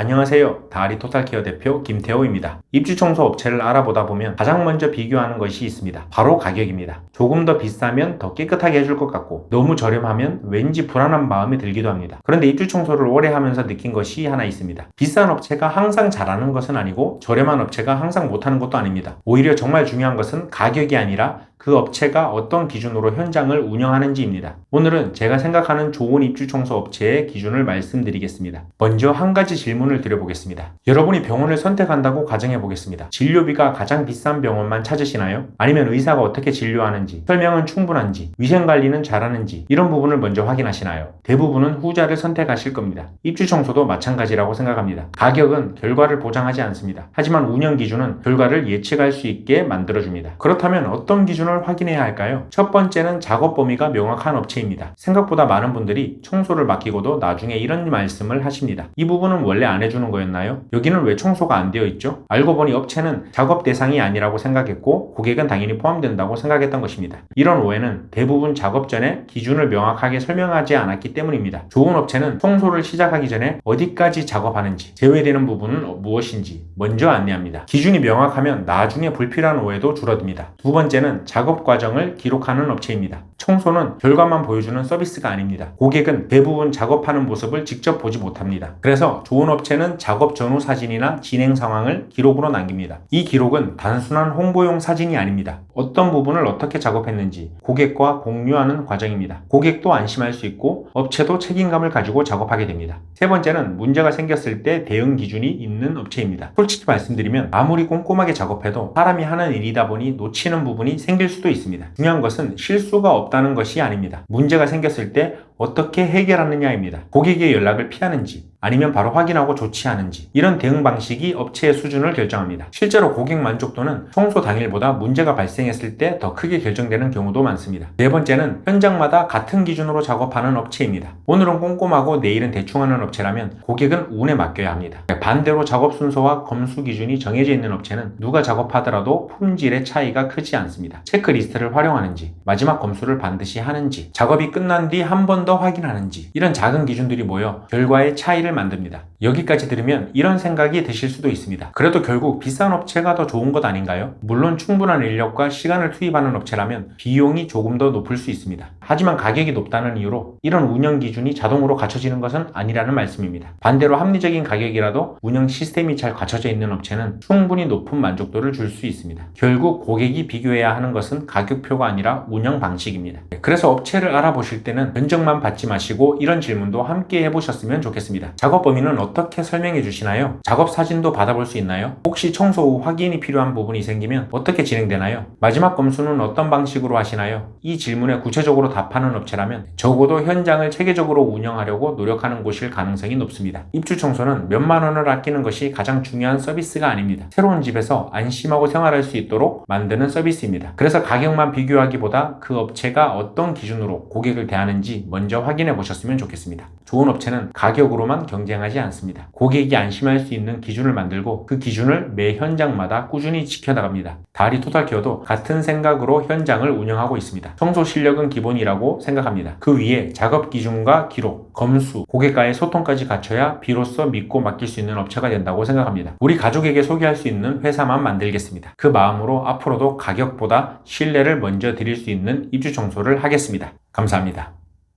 안녕하세요. 다리 토탈케어 대표 김태호입니다. 입주 청소 업체를 알아보다 보면 가장 먼저 비교하는 것이 있습니다. 바로 가격입니다. 조금 더 비싸면 더 깨끗하게 해줄 것 같고 너무 저렴하면 왠지 불안한 마음이 들기도 합니다. 그런데 입주 청소를 오래 하면서 느낀 것이 하나 있습니다. 비싼 업체가 항상 잘하는 것은 아니고 저렴한 업체가 항상 못하는 것도 아닙니다. 오히려 정말 중요한 것은 가격이 아니라 그 업체가 어떤 기준으로 현장을 운영하는지입니다. 오늘은 제가 생각하는 좋은 입주 청소 업체의 기준을 말씀드리겠습니다. 먼저 한 가지 질문을 드려보겠습니다. 여러분이 병원을 선택한다고 가정해 보겠습니다. 진료비가 가장 비싼 병원만 찾으시나요? 아니면 의사가 어떻게 진료하는지, 설명은 충분한지, 위생관리는 잘하는지 이런 부분을 먼저 확인하시나요? 대부분은 후자를 선택하실 겁니다. 입주 청소도 마찬가지라고 생각합니다. 가격은 결과를 보장하지 않습니다. 하지만 운영 기준은 결과를 예측할 수 있게 만들어줍니다. 그렇다면 어떤 기준을 확인해야 할까요? 첫 번째는 작업 범위가 명확한 업체입니다. 생각보다 많은 분들이 청소를 맡기고도 나중에 이런 말씀을 하십니다. 이 부분은 원래 안 해주는 거였나요? 여기는 왜 청소가 안 되어 있죠? 알고 보니 업체는 작업 대상이 아니라고 생각했고 고객은 당연히 포함된다고 생각했던 것입니다. 이런 오해는 대부분 작업 전에 기준을 명확하게 설명하지 않았기 때문입니다. 좋은 업체는 청소를 시작하기 전에 어디까지 작업하는지, 제외되는 부분은 무엇인지 먼저 안내합니다. 기준이 명확하면 나중에 불필요한 오해도 줄어듭니다. 두 번째는 작업 과정을 기록하는 업체입니다. 청소는 결과만 보여주는 서비스가 아닙니다. 고객은 대부분 작업하는 모습을 직접 보지 못합니다. 그래서 좋은 업체는 작업 전후 사진이나 진행 상황을 기록으로 남깁니다. 이 기록은 단순한 홍보용 사진이 아닙니다. 어떤 부분을 어떻게 작업했는지 고객과 공유하는 과정입니다. 고객도 안심할 수 있고 업체도 책임감을 가지고 작업하게 됩니다. 세 번째는 문제가 생겼을 때 대응 기준이 있는 업체입니다. 솔직히 말씀드리면 아무리 꼼꼼하게 작업해도 사람이 하는 일이다 보니 놓치는 부분이 생길 수도 있습니다. 중요한 것은 실수가 없다는 것이 아닙니다. 문제가 생겼을 때 어떻게 해결하느냐입니다. 고객의 연락을 피하는지 아니면 바로 확인하고 조치하는지 이런 대응 방식이 업체의 수준을 결정합니다. 실제로 고객 만족도는 청소 당일보다 문제가 발생했을 때 더 크게 결정되는 경우도 많습니다. 네 번째는 현장마다 같은 기준으로 작업하는 업체입니다. 오늘은 꼼꼼하고 내일은 대충하는 업체라면 고객은 운에 맡겨야 합니다. 반대로 작업 순서와 검수 기준이 정해져 있는 업체는 누가 작업하더라도 품질의 차이가 크지 않습니다. 체크리스트를 활용하는지, 마지막 검수를 반드시 하는지, 작업이 끝난 뒤 한 번 더 확인하는지 이런 작은 기준들이 모여 결과의 차이를 만듭니다. 여기까지 들으면 이런 생각이 드실 수도 있습니다. 그래도 결국 비싼 업체가 더 좋은 것 아닌가요? 물론 충분한 인력과 시간을 투입하는 업체라면 비용이 조금 더 높을 수 있습니다. 하지만 가격이 높다는 이유로 이런 운영 기준이 자동으로 갖춰지는 것은 아니라는 말씀입니다. 반대로 합리적인 가격이라도 운영 시스템이 잘 갖춰져 있는 업체는 충분히 높은 만족도를 줄 수 있습니다. 결국 고객이 비교해야 하는 것은 가격표가 아니라 운영 방식입니다. 그래서 업체를 알아보실 때는 견적만 받지 마시고 이런 질문도 함께 해보셨으면 좋겠습니다. 작업 범위는 어떻게 설명해 주시나요? 작업 사진도 받아볼 수 있나요? 혹시 청소 후 확인이 필요한 부분이 생기면 어떻게 진행되나요? 마지막 검수는 어떤 방식으로 하시나요? 이 질문에 구체적으로 답하는 업체라면 적어도 현장을 체계적으로 운영하려고 노력하는 곳일 가능성이 높습니다. 입주 청소는 몇만 원을 아끼는 것이 가장 중요한 서비스가 아닙니다. 새로운 집에서 안심하고 생활할 수 있도록 만드는 서비스입니다. 그래서 가격만 비교하기보다 그 업체가 어떤 기준으로 고객을 대하는지 먼저 확인해 보셨으면 좋겠습니다. 좋은 업체는 가격으로만 경쟁하지 않습니다. 고객이 안심할 수 있는 기준을 만들고 그 기준을 매 현장마다 꾸준히 지켜나갑니다. 다리 토탈케어도 같은 생각으로 현장을 운영하고 있습니다. 청소 실력은 기본이라고 생각합니다. 그 위에 작업 기준과 기록, 검수, 고객과의 소통까지 갖춰야 비로소 믿고 맡길 수 있는 업체가 된다고 생각합니다. 우리 가족에게 소개할 수 있는 회사만 만들겠습니다. 그 마음으로 앞으로도 가격보다 신뢰를 먼저 드릴 수 있는 입주 청소를 하겠습니다. 감사합니다.